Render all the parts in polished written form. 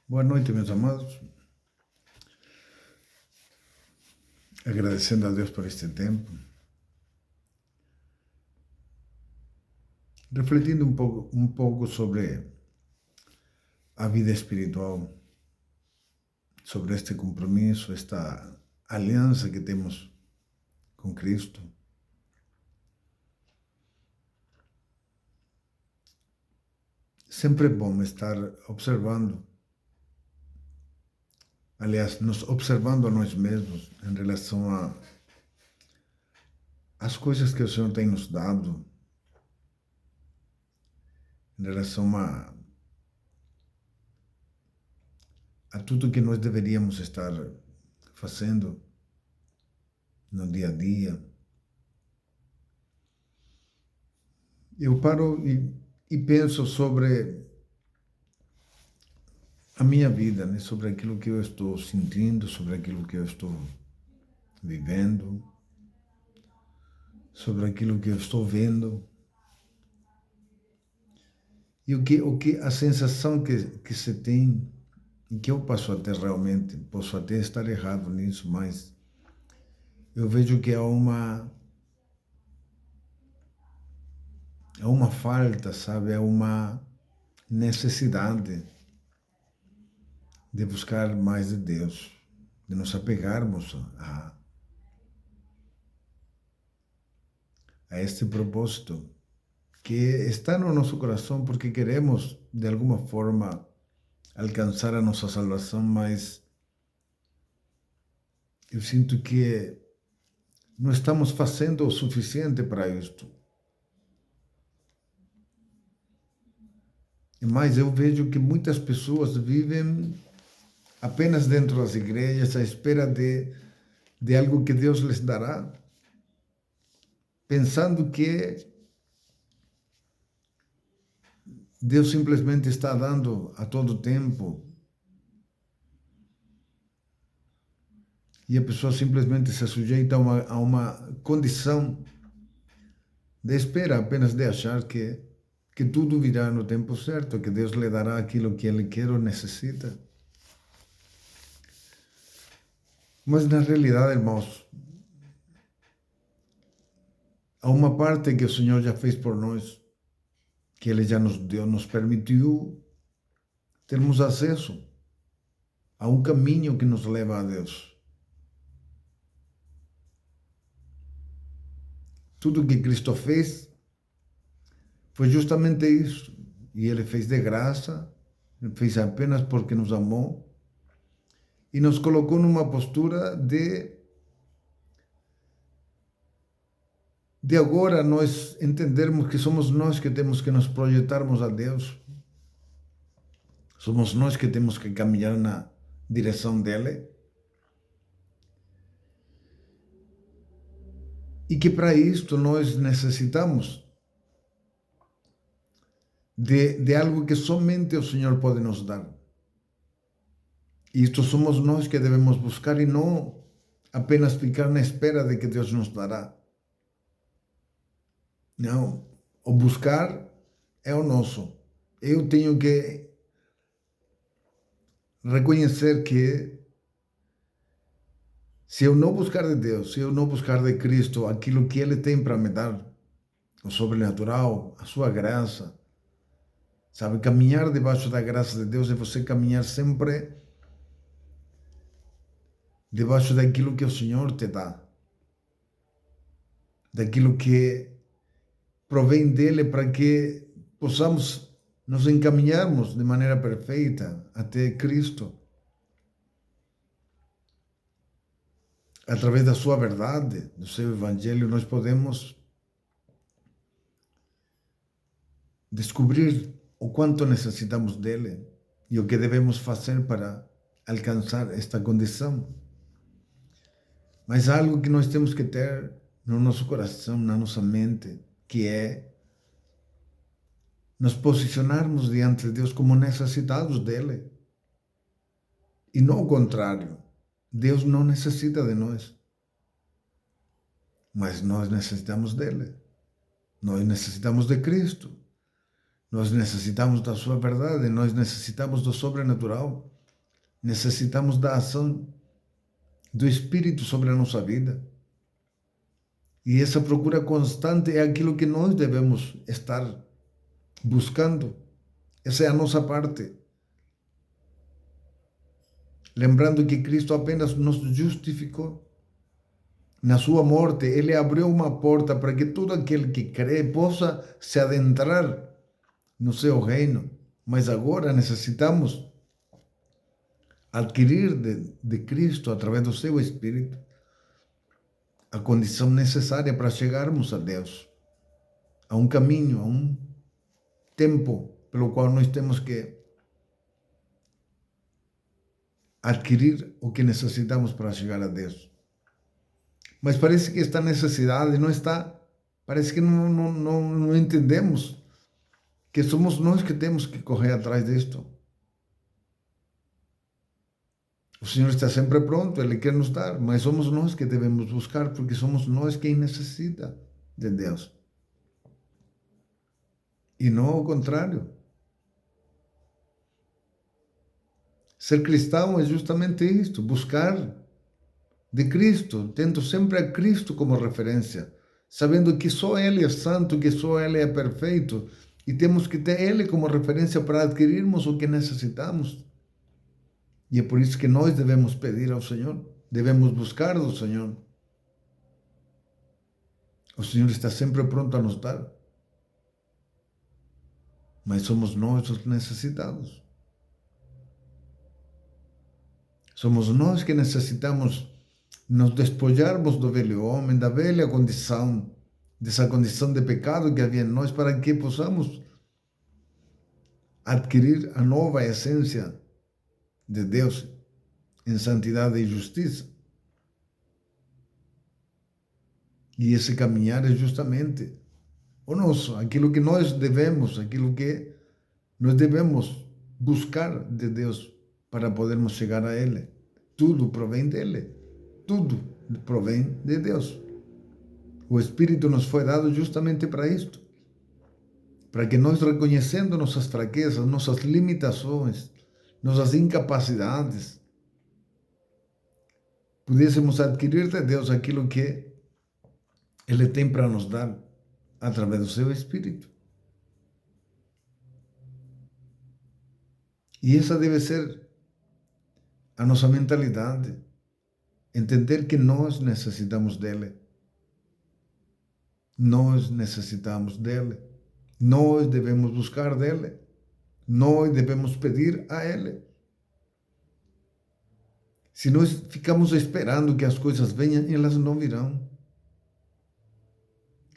Boa noite, meus amados. Agradecendo a Deus por este tempo. Refletindo um pouco sobre a vida espiritual, sobre este compromisso, esta aliança que temos com Cristo. Sempre é bom estar observando, aliás, nos observando a nós mesmos em relação às coisas que o Senhor tem nos dado, em relação a tudo que nós deveríamos estar fazendo no dia a dia. Eu paro e penso sobre a minha vida, né? Sobre aquilo que eu estou sentindo, sobre aquilo que eu estou vivendo, sobre aquilo que eu estou vendo. E a sensação que se tem, e que eu posso até estar errado nisso, mas eu vejo que há uma falta, sabe? Há uma necessidade de buscar mais de Deus, de nos apegarmos a este propósito que está no nosso coração porque queremos, de alguma forma, alcançar a nossa salvação, mas eu sinto que não estamos fazendo o suficiente para isto. Mas eu vejo que muitas pessoas vivem apenas dentro das igrejas à espera de algo que Deus lhes dará, pensando que Deus simplesmente está dando a todo tempo e a pessoa simplesmente se sujeita a uma condição de espera, apenas de achar que tudo virá no tempo certo, que Deus lhe dará aquilo que ele quer ou necessita. Mas na realidade, irmãos, há uma parte que o Senhor já fez por nós, que Ele já nos deu, nos permitiu termos acesso a um caminho que nos leva a Deus. Tudo que Cristo fez foi justamente isso. E Ele fez de graça, fez apenas porque nos amou e nos colocou numa postura de agora nós entendermos que somos nós que temos que nos projetarmos a Deus. Somos nós que temos que caminhar na direção dele. E que para isto nós necessitamos de algo que somente o Senhor pode nos dar. E isto somos nós que devemos buscar e não apenas ficar na espera de que Deus nos dará. Não, o buscar é o nosso. Eu tenho que reconhecer que se eu não buscar de Deus, se eu não buscar de Cristo aquilo que Ele tem para me dar, o sobrenatural, a sua graça, sabe, caminhar debaixo da graça de Deus é você caminhar sempre debaixo daquilo que o Senhor te dá, daquilo que provém dele para que possamos nos encaminharmos de maneira perfeita até Cristo. Através da sua verdade, do seu evangelho, nós podemos descobrir o quanto necessitamos dele e o que devemos fazer para alcançar esta condição. Mas há algo que nós temos que ter no nosso coração, na nossa mente, que é nos posicionarmos diante de Deus como necessitados dele. E não o contrário. Deus não necessita de nós, mas nós necessitamos dele. Nós necessitamos de Cristo. Nós necessitamos da sua verdade. Nós necessitamos do sobrenatural. Necessitamos da ação do Espírito sobre a nossa vida. E essa procura constante é aquilo que nós devemos estar buscando. Essa é a nossa parte. Lembrando que Cristo apenas nos justificou. Na sua morte, Ele abriu uma porta para que todo aquele que crê possa se adentrar no seu reino. Mas agora necessitamos adquirir de Cristo, através do seu Espírito, a condição necessária para chegarmos a Deus, a um caminho, a um tempo pelo qual nós temos que adquirir o que necessitamos para chegar a Deus. Mas parece que esta necessidade não está, parece que não entendemos que somos nós que temos que correr atrás disto. O Senhor está sempre pronto, Ele quer nos dar, mas somos nós que devemos buscar, porque somos nós quem necessita de Deus. E não ao contrário. Ser cristão é justamente isto, buscar de Cristo, tendo sempre a Cristo como referência, sabendo que só Ele é santo, que só Ele é perfeito, e temos que ter Ele como referência para adquirirmos o que necessitamos. E é por isso que nós devemos pedir ao Senhor, devemos buscar do Senhor. O Senhor está sempre pronto a nos dar, mas somos nós os necessitados. Somos nós que necessitamos nos despojarmos do velho homem, da velha condição, dessa condição de pecado que havia em nós, para que possamos adquirir a nova essência de Deus em santidade e justiça. E esse caminhar é justamente o nosso, aquilo que nós devemos, aquilo que nós devemos buscar de Deus para podermos chegar a Ele. Tudo provém dEle, tudo provém de Deus. O Espírito nos foi dado justamente para isto, para que nós, reconhecendo nossas fraquezas, nossas limitações, nossas incapacidades, pudéssemos adquirir de Deus aquilo que Ele tem para nos dar através do seu Espírito. E essa deve ser a nossa mentalidade, entender que nós necessitamos dele. Nós necessitamos dele. Nós devemos buscar dele. Nós devemos pedir a ele. Se nós ficamos esperando que as coisas venham, elas não virão.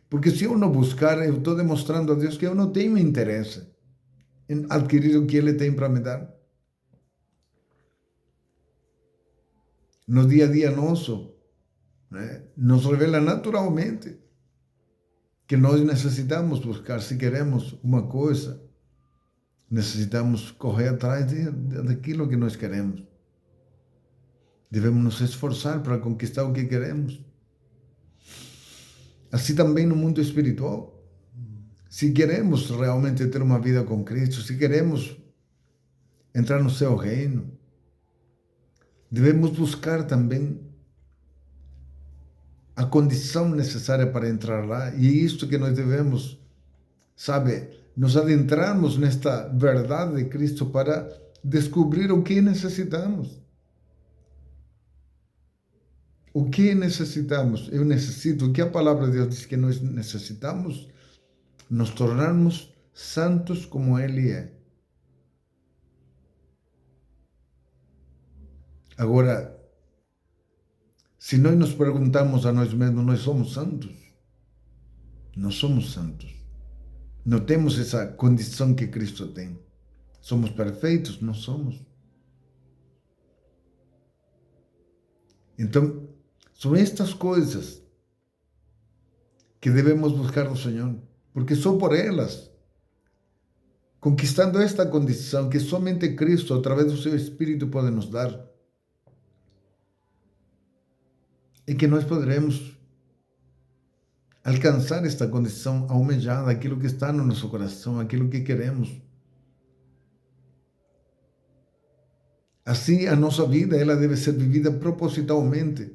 Porque se eu não buscar, eu estou demonstrando a Deus que eu não tenho interesse em adquirir o que Ele tem para me dar. No dia a dia nosso, né, nos revela naturalmente que nós necessitamos buscar, se queremos uma coisa, necessitamos correr atrás daquilo que nós queremos. Devemos nos esforçar para conquistar o que queremos. Assim também no mundo espiritual. Se queremos realmente ter uma vida com Cristo, se queremos entrar no seu reino, devemos buscar também a condição necessária para entrar lá. E é isto que nós devemos, nos adentrarmos nesta verdade de Cristo para descobrir o que necessitamos. O que necessitamos? Eu necessito, o que a palavra de Deus diz que nós necessitamos? Nos tornarmos santos como Ele é. Agora, se nós nos perguntamos a nós mesmos, nós somos santos? Não somos santos. Não temos essa condição que Cristo tem. Somos perfeitos? Não somos. Então, são estas coisas que devemos buscar no Senhor, porque só por elas, conquistando esta condição que somente Cristo, através do seu Espírito, pode nos dar, é que nós poderemos alcançar esta condição almejada, aquilo que está no nosso coração, aquilo que queremos. Assim, a nossa vida ela deve ser vivida propositalmente,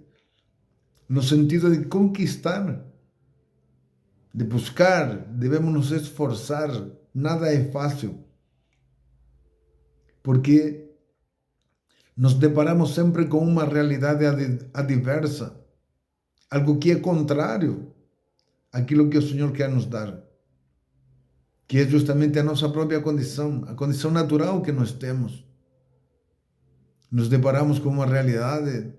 no sentido de conquistar, de buscar, devemos nos esforçar. Nada é fácil, porque nos deparamos sempre com uma realidade adversa, algo que é contrário àquilo que o Senhor quer nos dar, que é justamente a nossa própria condição, a condição natural que nós temos. Nos deparamos com uma realidade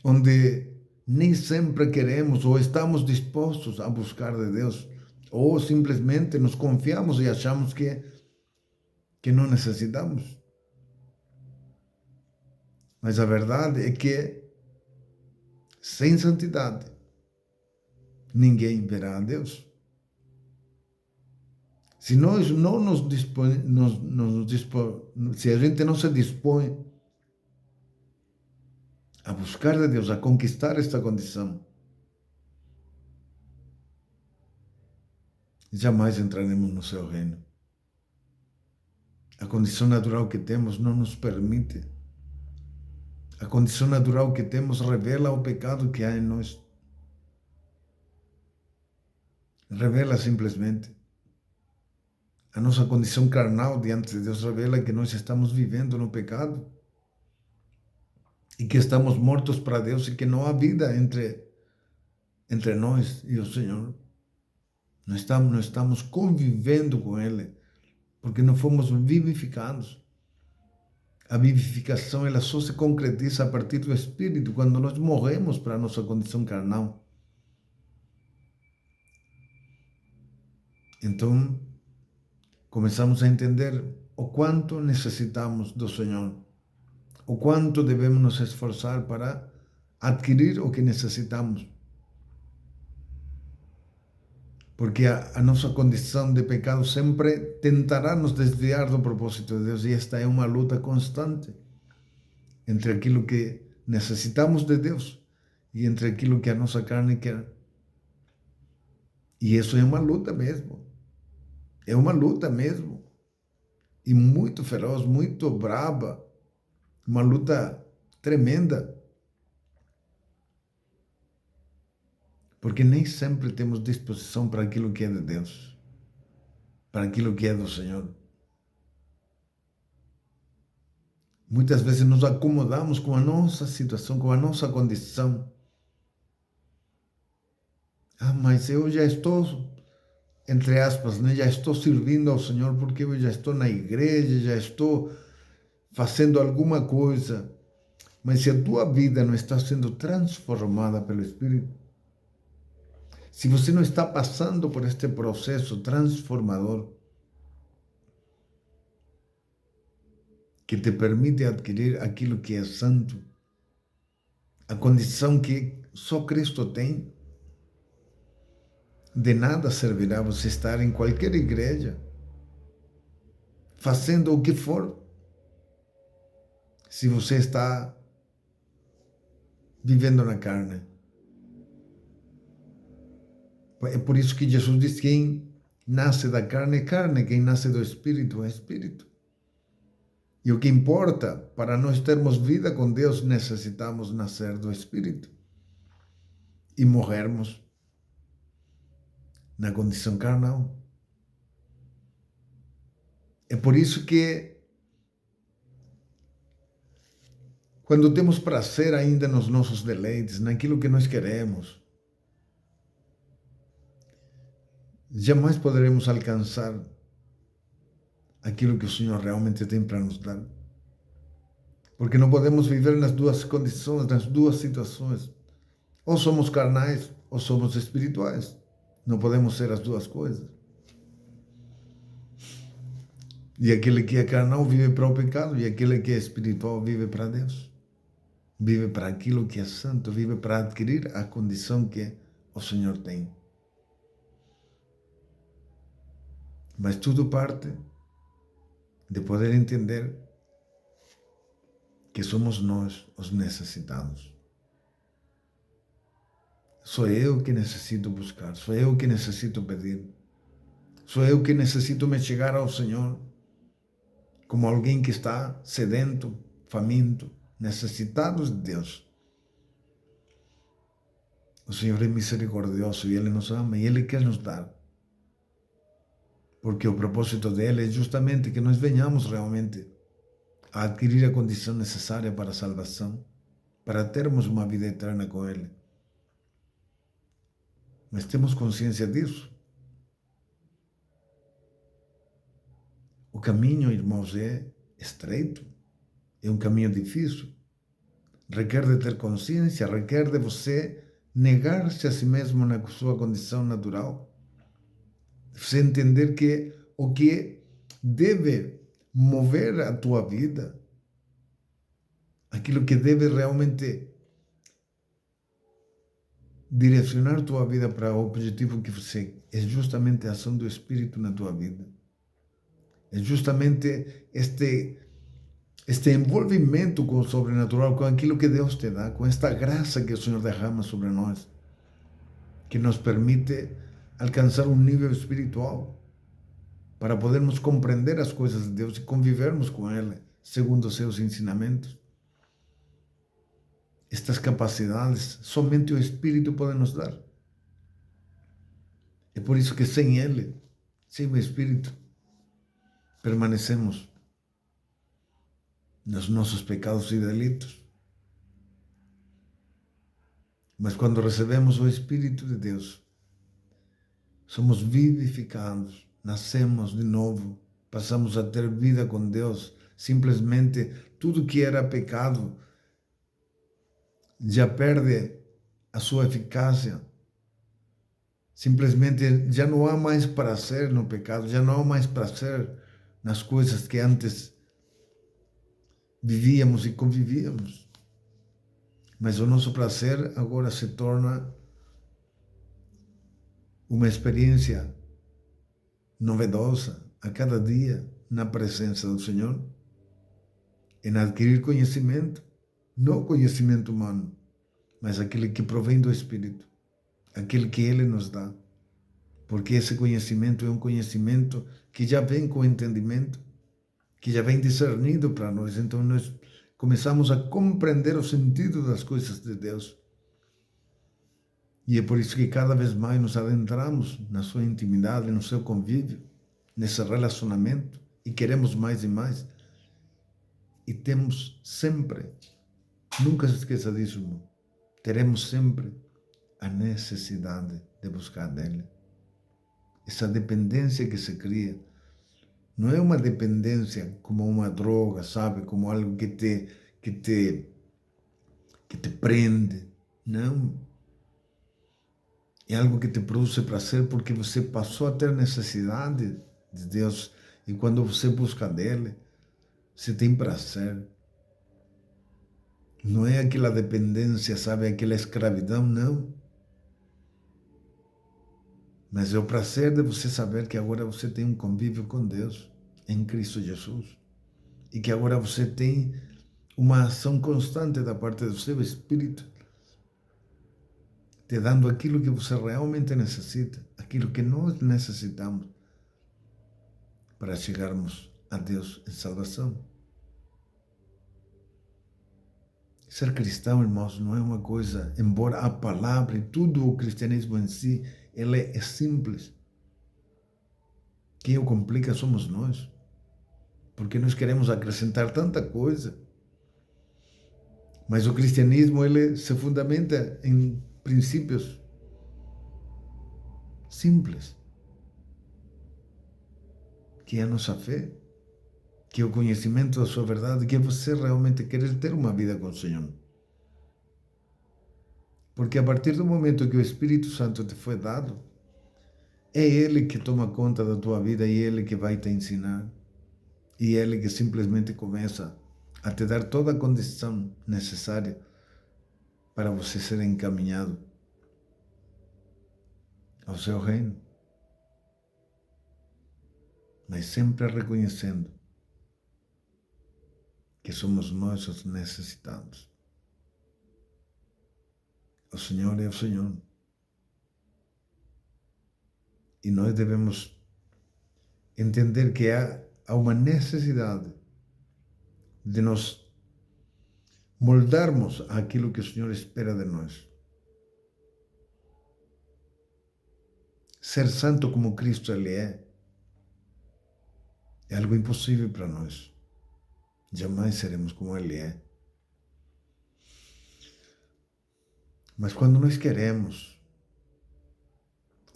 onde nem sempre queremos ou estamos dispostos a buscar de Deus, ou simplesmente nos confiamos e achamos que não necessitamos. Mas a verdade é que sem santidade ninguém verá a Deus. Se nós não nos dispõe, se a gente não se dispõe a buscar de Deus, a conquistar esta condição, jamais entraremos no seu reino. A condição natural que temos não nos permite. A condição natural que temos revela o pecado que há em nós. Revela simplesmente. A nossa condição carnal diante de Deus revela que nós estamos vivendo no pecado e que estamos mortos para Deus e que não há vida entre nós e o Senhor. Não estamos convivendo com Ele, porque não fomos vivificados. A vivificação ela só se concretiza a partir do Espírito, quando nós morremos para a nossa condição carnal. Então, começamos a entender o quanto necessitamos do Senhor, o quanto devemos nos esforçar para adquirir o que necessitamos. Porque a nossa condição de pecado sempre tentará nos desviar do propósito de Deus, e esta é uma luta constante entre aquilo que necessitamos de Deus e entre aquilo que a nossa carne quer. E isso é uma luta mesmo. É uma luta mesmo. E muito feroz, muito braba. Uma luta tremenda. Porque nem sempre temos disposição para aquilo que é de Deus, para aquilo que é do Senhor. Muitas vezes nos acomodamos com a nossa situação, com a nossa condição. Ah, mas eu já estou, entre aspas, né, já estou servindo ao Senhor porque eu já estou na igreja, já estou fazendo alguma coisa. Mas se a tua vida não está sendo transformada pelo Espírito, se você não está passando por este processo transformador que te permite adquirir aquilo que é santo, a condição que só Cristo tem, de nada servirá você estar em qualquer igreja, fazendo o que for, se você está vivendo na carne. É por isso que Jesus diz: quem nasce da carne é carne, quem nasce do Espírito é Espírito. E o que importa, para nós termos vida com Deus, necessitamos nascer do Espírito e morrermos na condição carnal. É por isso que, quando temos prazer ainda nos nossos deleites, naquilo que nós queremos, jamais poderemos alcançar aquilo que o Senhor realmente tem para nos dar. Porque não podemos viver nas duas condições, nas duas situações. Ou somos carnais, ou somos espirituais. Não podemos ser as duas coisas. E aquele que é carnal vive para o pecado, e aquele que é espiritual vive para Deus. Vive para aquilo que é santo, vive para adquirir a condição que o Senhor tem. Mas tudo parte de poder entender que somos nós os necessitados. Sou eu que necessito buscar, sou eu que necessito pedir, sou eu que necessito me chegar ao Senhor como alguém que está sedento, faminto, necessitados de Deus. O Senhor é misericordioso e Ele nos ama e Ele quer nos dar. Porque o propósito dele é justamente que nós venhamos realmente a adquirir a condição necessária para a salvação, para termos uma vida eterna com Ele. Mas temos consciência disso. O caminho, irmãos, é estreito, é um caminho difícil. Requer de ter consciência, requer de você negar-se a si mesmo na sua condição natural. Você entender que o que deve mover a tua vida, aquilo que deve realmente direcionar tua vida para o objetivo que você é justamente a ação do Espírito na tua vida. É justamente este envolvimento com o sobrenatural, com aquilo que Deus te dá, com esta graça que o Senhor derrama sobre nós, que nos permite alcançar um nível espiritual para podermos compreender as coisas de Deus e convivermos com Ele segundo os seus ensinamentos. Estas capacidades somente o Espírito pode nos dar. É por isso que sem Ele, sem o Espírito, permanecemos nos nossos pecados e delitos. Mas quando recebemos o Espírito de Deus, somos vivificados, nascemos de novo, passamos a ter vida com Deus. Simplesmente tudo que era pecado já perde a sua eficácia. Simplesmente já não há mais prazer no pecado, já não há mais prazer nas coisas que antes vivíamos e convivíamos. Mas o nosso prazer agora se torna uma experiência novedosa a cada dia na presença do Senhor, em adquirir conhecimento, não conhecimento humano, mas aquele que provém do Espírito, aquele que Ele nos dá, porque esse conhecimento é um conhecimento que já vem com entendimento, que já vem discernido para nós. Então nós começamos a compreender o sentido das coisas de Deus. E é por isso que cada vez mais nos adentramos na sua intimidade, no seu convívio, nesse relacionamento, e queremos mais e mais. E temos sempre, nunca se esqueça disso, irmão, teremos sempre a necessidade de buscar dele. Essa dependência que se cria não é uma dependência como uma droga, sabe? Como algo que te prende. Não. É algo que te produz prazer porque você passou a ter necessidade de Deus. E quando você busca dele, você tem prazer. Não é aquela dependência, sabe? Aquela escravidão, não. Mas é o prazer de você saber que agora você tem um convívio com Deus em Cristo Jesus. E que agora você tem uma ação constante da parte do seu Espírito, te dando aquilo que você realmente necessita, aquilo que nós necessitamos para chegarmos a Deus em salvação. Ser cristão, irmãos, não é uma coisa, embora a palavra e tudo o cristianismo em si, ele é simples. Quem o complica somos nós, porque nós queremos acrescentar tanta coisa. Mas o cristianismo, ele se fundamenta em princípios simples, que é a nossa fé, que é o conhecimento da sua verdade, que é você realmente querer ter uma vida com o Senhor. Porque a partir do momento que o Espírito Santo te foi dado, é Ele que toma conta da tua vida e Ele que vai te ensinar. E Ele que simplesmente começa a te dar toda a condição necessária para você ser encaminhado ao seu reino. Mas sempre reconhecendo que somos nós os necessitados. O Senhor é o Senhor. E nós devemos entender que há uma necessidade de nos moldarmos aquilo que o Senhor espera de nós. Ser santo como Cristo Ele é algo impossível para nós. Jamais seremos como Ele é. Mas quando nós queremos,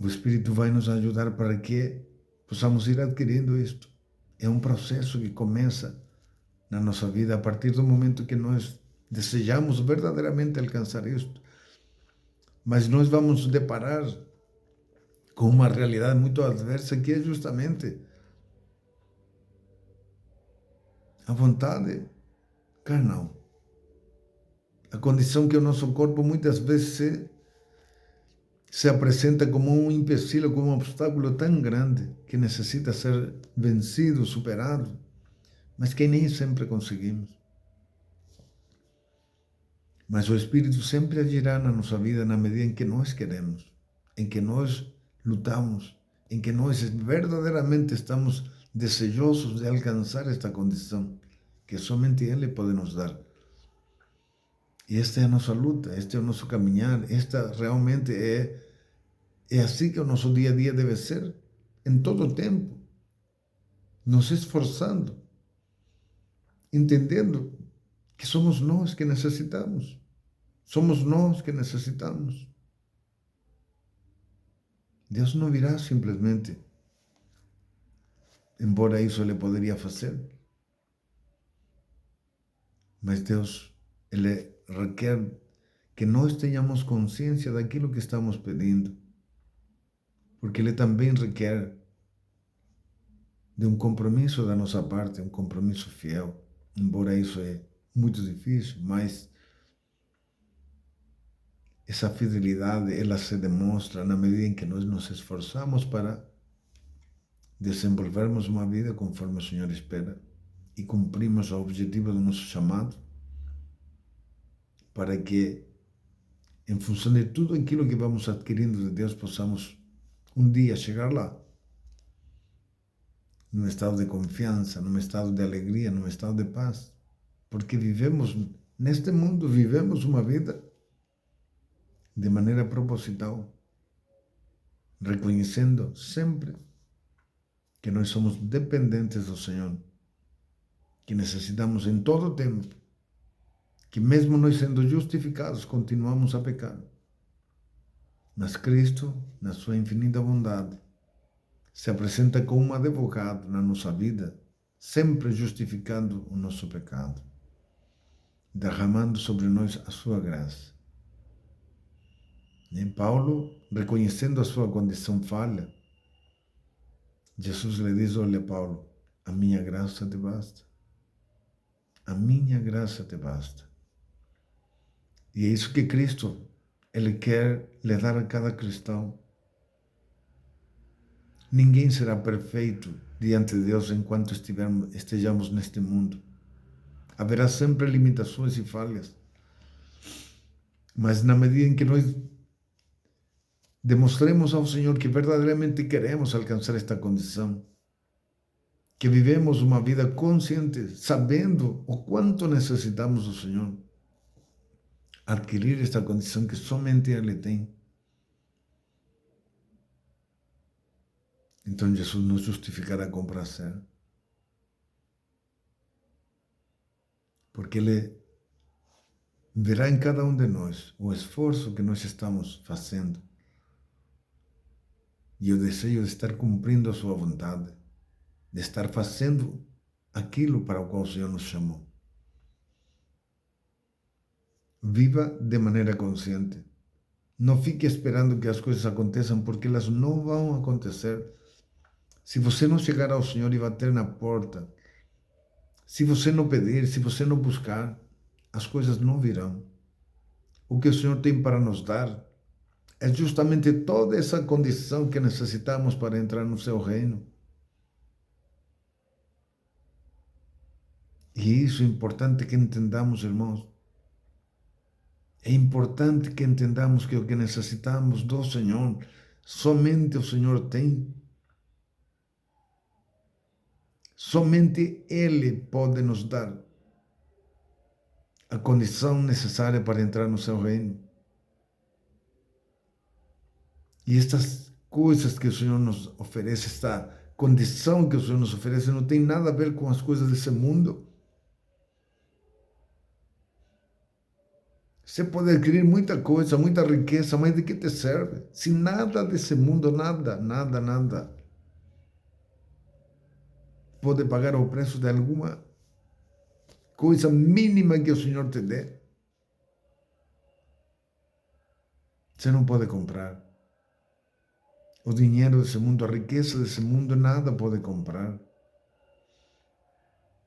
o Espírito vai nos ajudar para que possamos ir adquirindo isto. É um processo que começa na nossa vida a partir do momento que nós desejamos verdadeiramente alcançar isto. Mas nós vamos nos deparar com uma realidade muito adversa, que é justamente a vontade carnal. A condição que o nosso corpo muitas vezes se apresenta como um empecilho, como um obstáculo tão grande que necessita ser vencido, superado, mas que nem sempre conseguimos. Mas o Espírito sempre agirá na nossa vida na medida em que nós queremos, em que nós lutamos, em que nós verdadeiramente estamos desejosos de alcançar esta condição que somente Ele pode nos dar. E esta é a nossa luta, este é o nosso caminhar, esta realmente é assim que o nosso dia a dia deve ser, em todo o tempo, nos esforçando, entendendo que somos nós que necessitamos. Somos nós que necessitamos. Deus não virá simplesmente, embora isso Ele poderia fazer, mas Deus, Ele requer que nós tenhamos consciência daquilo que estamos pedindo, porque Ele também requer de um compromisso da nossa parte, um compromisso fiel, embora isso é muito difícil, mas essa fidelidade, ela se demonstra na medida em que nós nos esforçamos para desenvolvermos uma vida conforme o Senhor espera e cumprimos o objetivo do nosso chamado, para que, em função de tudo aquilo que vamos adquirindo de Deus, possamos um dia chegar lá, num estado de confiança, num estado de alegria, num estado de paz, porque vivemos, neste mundo, vivemos uma vida de maneira proposital, reconhecendo sempre que nós somos dependentes do Senhor, que necessitamos em todo o tempo, que mesmo nós sendo justificados, continuamos a pecar. Mas Cristo, na sua infinita bondade, se apresenta como um advogado na nossa vida, sempre justificando o nosso pecado, derramando sobre nós a sua graça. E Paulo, reconhecendo a sua condição falha, Jesus lhe diz: olha, Paulo, a minha graça te basta. A minha graça te basta. E é isso que Cristo, Ele quer lhe dar a cada cristão. Ninguém será perfeito diante de Deus enquanto estejamos neste mundo. Haverá sempre limitações e falhas. Mas na medida em que nós demonstremos ao Senhor que verdadeiramente queremos alcançar esta condição, que vivemos uma vida consciente, sabendo o quanto necessitamos do Senhor, adquirir esta condição que somente Ele tem. Então Jesus nos justificará com prazer, porque Ele verá em cada um de nós o esforço que nós estamos fazendo e o desejo de estar cumprindo a sua vontade, de estar fazendo aquilo para o qual o Senhor nos chamou. Viva de maneira consciente. Não fique esperando que as coisas aconteçam, porque elas não vão acontecer. Se você não chegar ao Senhor e bater na porta, se você não pedir, se você não buscar, as coisas não virão. O que o Senhor tem para nos dar é justamente toda essa condição que necessitamos para entrar no seu reino. E isso é importante que entendamos, irmãos. É importante que entendamos que o que necessitamos do Senhor, somente o Senhor tem. Somente Ele pode nos dar. a condição necessária para entrar no seu reino. E estas coisas que o Senhor nos oferece, esta condição que o Senhor nos oferece, não tem nada a ver com as coisas desse mundo. Você pode adquirir muita coisa, muita riqueza, mas de que te serve? Se nada desse mundo, nada, nada, nada, pode pagar o preço de alguma coisa mínima que o Senhor te dê, você não pode comprar. O dinheiro desse mundo, a riqueza desse mundo, nada pode comprar.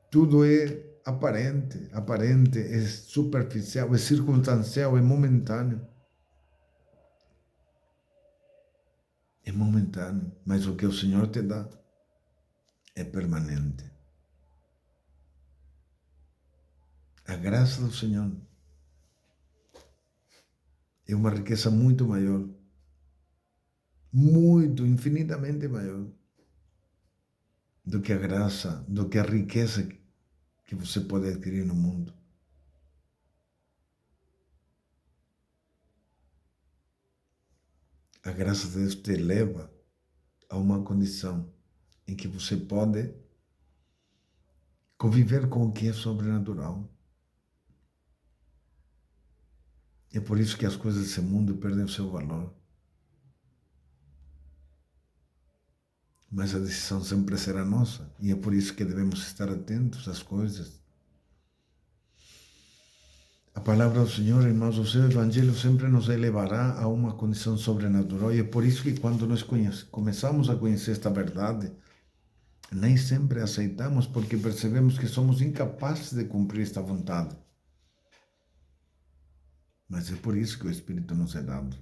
Tudo é aparente, é superficial, é circunstancial, é momentâneo. É momentâneo, mas o que o Senhor te dá é permanente. A graça do Senhor é uma riqueza muito maior, muito, infinitamente maior do que a graça, do que a riqueza que você pode adquirir no mundo. A graça de Deus te leva a uma condição em que você pode conviver com o que é sobrenatural. É por isso que as coisas desse mundo perdem o seu valor. Mas a decisão sempre será nossa. E é por isso que devemos estar atentos às coisas. A palavra do Senhor, irmãos, o seu Evangelho sempre nos elevará a uma condição sobrenatural. E é por isso que quando nós começamos a conhecer esta verdade, nem sempre aceitamos, porque percebemos que somos incapazes de cumprir esta vontade. Mas é por isso que o Espírito nos é dado.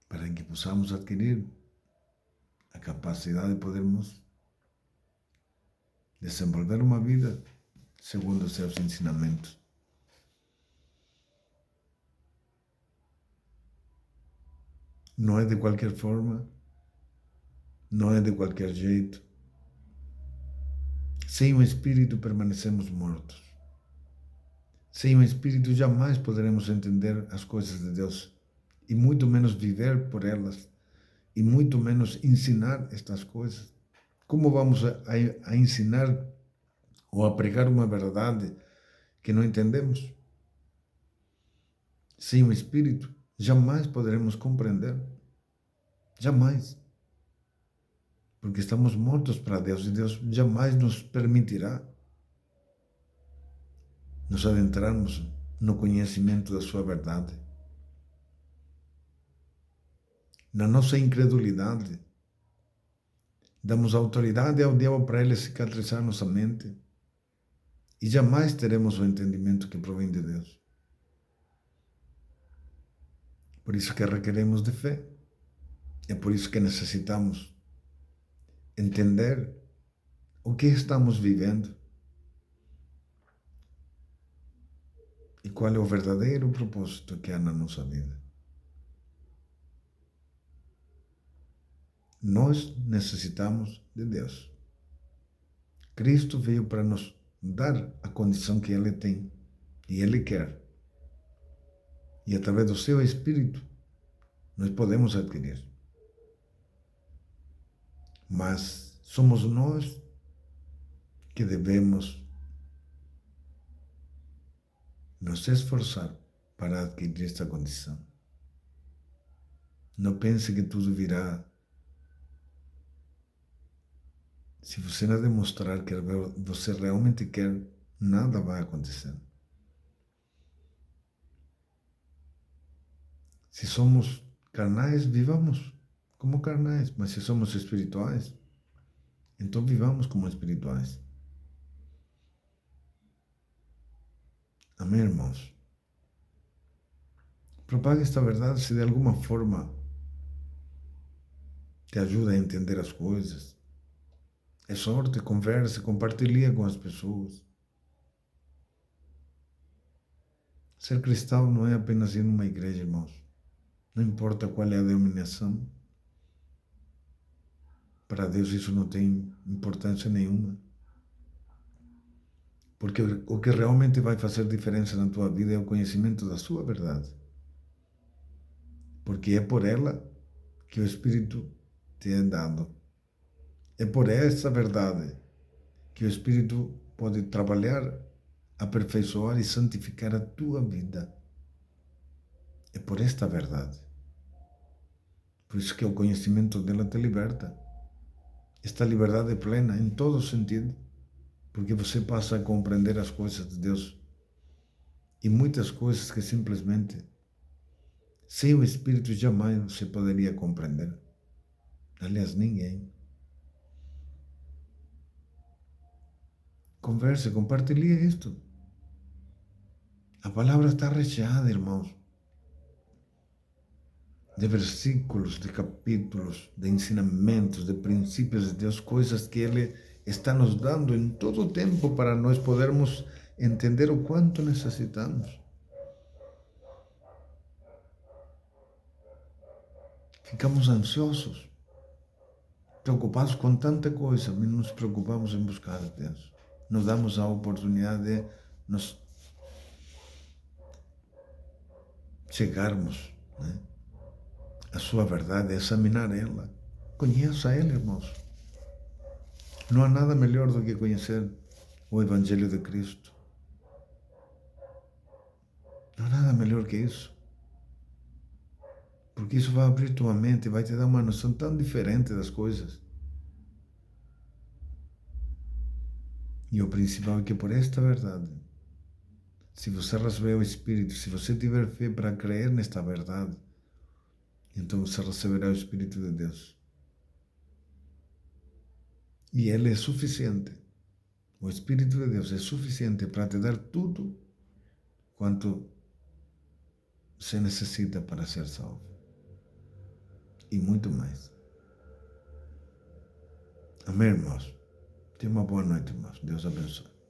Para que possamos adquirir a capacidade de podermos desenvolver uma vida segundo os seus ensinamentos. Não é de qualquer forma, não é de qualquer jeito. Sem o Espírito permanecemos mortos. Sem o Espírito jamais poderemos entender as coisas de Deus e muito menos viver por elas e muito menos ensinar estas coisas. Como vamos a ensinar ou a pregar uma verdade que não entendemos? Sem o Espírito, jamais poderemos compreender. Jamais. Porque estamos mortos para Deus e Deus jamais nos permitirá nos adentrarmos no conhecimento da sua verdade. Na nossa incredulidade, damos autoridade ao diabo para ele cicatrizar nossa mente e jamais teremos o entendimento que provém de Deus. Por isso que requeremos de fé. É por isso que necessitamos entender o que estamos vivendo e qual é o verdadeiro propósito que há na nossa vida. Nós necessitamos de Deus. Cristo veio para nos dar a condição que Ele tem e Ele quer. E através do seu Espírito nós podemos adquirir. Mas somos nós que devemos nos esforçar para adquirir esta condição. Não pense que tudo virá. Se você não demonstrar que você realmente quer, nada vai acontecer. Se somos carnais, vivamos como carnais. Mas se somos espirituais, então vivamos como espirituais. Amém, irmãos? Propague esta verdade se de alguma forma te ajuda a entender as coisas. Exorte, converse, compartilhe com as pessoas. Ser cristão não é apenas ir numa igreja, irmãos. Não importa qual é a denominação. Para Deus isso não tem importância nenhuma. Porque o que realmente vai fazer diferença na tua vida é o conhecimento da sua verdade. Porque é por ela que o Espírito te é dado. É por essa verdade que o Espírito pode trabalhar, aperfeiçoar e santificar a tua vida. É por esta verdade. Por isso que o conhecimento dela te liberta. Esta liberdade é plena em todo sentido, porque você passa a compreender as coisas de Deus e muitas coisas que simplesmente, sem o Espírito, jamais você poderia compreender. Aliás, ninguém. Converse, compartilhe isto. A palavra está recheada, irmãos, de versículos, de capítulos, de ensinamentos, de princípios de Deus, coisas que Ele está nos dando em todo o tempo para nós podermos entender o quanto necessitamos. Ficamos ansiosos, preocupados com tanta coisa, mas não nos preocupamos em buscar a Deus. Nos damos a oportunidade de nos chegarmos, né, à sua verdade, examinar ela. Conheça ela, irmãos. Não há nada melhor do que conhecer o Evangelho de Cristo. Não há nada melhor que isso. Porque isso vai abrir tua mente, vai te dar uma noção tão diferente das coisas. E o principal é que por esta verdade, se você receber o Espírito, se você tiver fé para crer nesta verdade, então você receberá o Espírito de Deus. E Ele é suficiente. O Espírito de Deus é suficiente para te dar tudo quanto você necessita para ser salvo. E muito mais. Amém, irmãos? Tenha uma boa noite, irmãos. Deus abençoe.